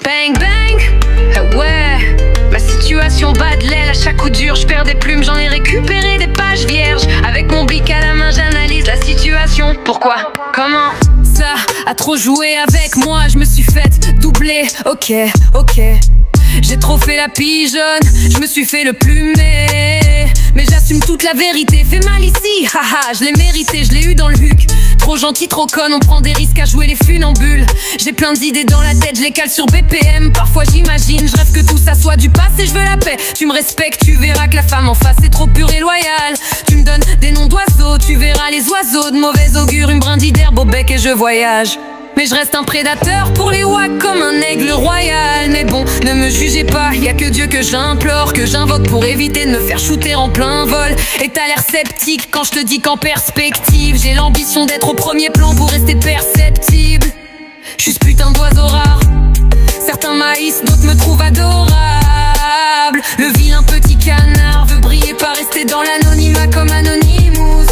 Bang bang, ah ouais. Ma situation bat de l'aile à chaque coup dur. Je perds des plumes, j'en ai récupéré des pages vierges. Avec mon bic à la main, j'analyse la situation. Pourquoi? Comment? Ça a trop joué avec moi, je me suis faite doubler. Ok. J'ai trop fait la pigeonne, je me suis fait le plumet. Mais j'assume toute la vérité, fait mal ici, haha, je l'ai mérité, je l'ai eu dans le huc. Trop gentil, trop conne, on prend des risques à jouer les funambules. J'ai plein d'idées dans la tête, je les cale sur BPM. Parfois j'imagine, je rêve que tout ça soit du passé, je veux la paix. Tu me respectes, tu verras que la femme en face est trop pure et loyale. Tu me donnes des noms d'oiseaux, tu verras les oiseaux de mauvais augure. Une brindille d'herbe au bec et je voyage. Mais je reste un prédateur pour les wacks comme un aigle royal. Mais bon, ne me jugez pas, y'a que Dieu que j'implore, que j'invoque pour éviter de me faire shooter en plein vol. Et t'as l'air sceptique quand je te dis qu'en perspective j'ai l'ambition d'être au premier plan pour rester perceptible. Je suis ce putain d'oiseau rare. Certains maïs, d'autres me trouvent adorable. Le vilain petit canard veut briller, pas rester dans l'anonymat comme Anonymous.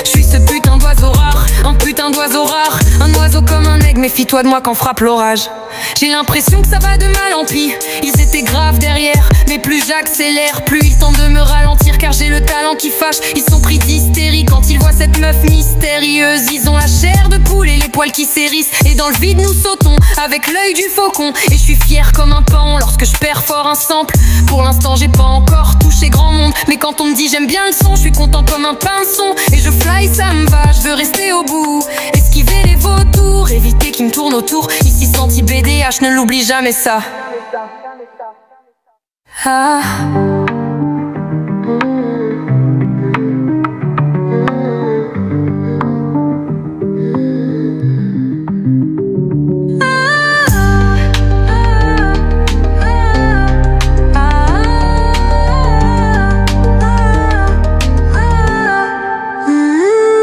Je suis ce putain d'oiseau rare, un putain d'oiseau rare. Un oiseau comme un aigle, méfie-toi de moi quand frappe l'orage. J'ai l'impression que ça va de mal en pis. Ils étaient graves derrière, mais plus j'accélère, plus ils tentent de me ralentir, car j'ai le talent qui fâche. Ils sont pris d'hystérie quand ils voient cette meuf mystérieuse. Ils ont la chair de poule et les poils qui s'hérissent. Et dans le vide nous sautons avec l'œil du faucon. Et je suis fier comme un pan lorsque je perfore un sample. Pour l'instant j'ai pas encore touché grand monde, mais quand on me dit j'aime bien le son, je suis content comme un pinson. Et je fly, ça me va, je veux rester au bout. Esquiver les vautours, éviter qu'ils me tournent autour. Ici senti BDH, ne l'oublie jamais ça. Ah.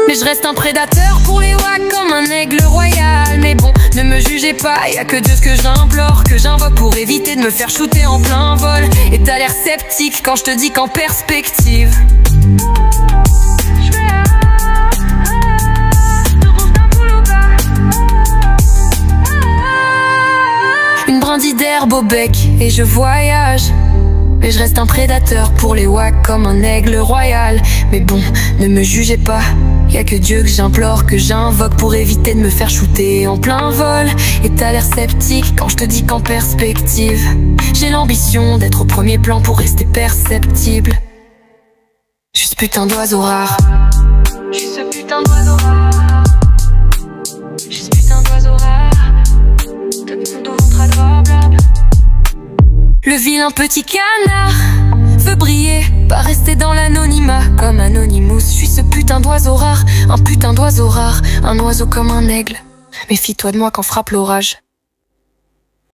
Mais je reste un prédateur pour les wacks comme un aigle royal. Mais bon, ne me jugez pas, y'a que Dieu ce que j'implore, que j'invoque pour éviter de me faire shooter en plein vol. Et t'as l'air sceptique quand je te dis qu'en perspective une brindille d'herbe au bec et je voyage. Mais je reste un prédateur pour les wacks comme un aigle royal. Mais bon, ne me jugez pas, y'a que Dieu que j'implore, que j'invoque pour éviter de me faire shooter en plein vol. Et t'as l'air sceptique quand je te dis qu'en perspective j'ai l'ambition d'être au premier plan pour rester perceptible. Je suis ce putain d'oiseau rare. Je suis ce putain d'oiseau rare. Je suis ce putain d'oiseau rare. De ventre adorable. Le vilain petit canard veut briller, pas rester dans l'anonymat comme Anonymous. Je suis ce putain d'oiseau rare, un putain d'oiseau rare. Un oiseau comme un aigle, méfie-toi de moi quand frappe l'orage.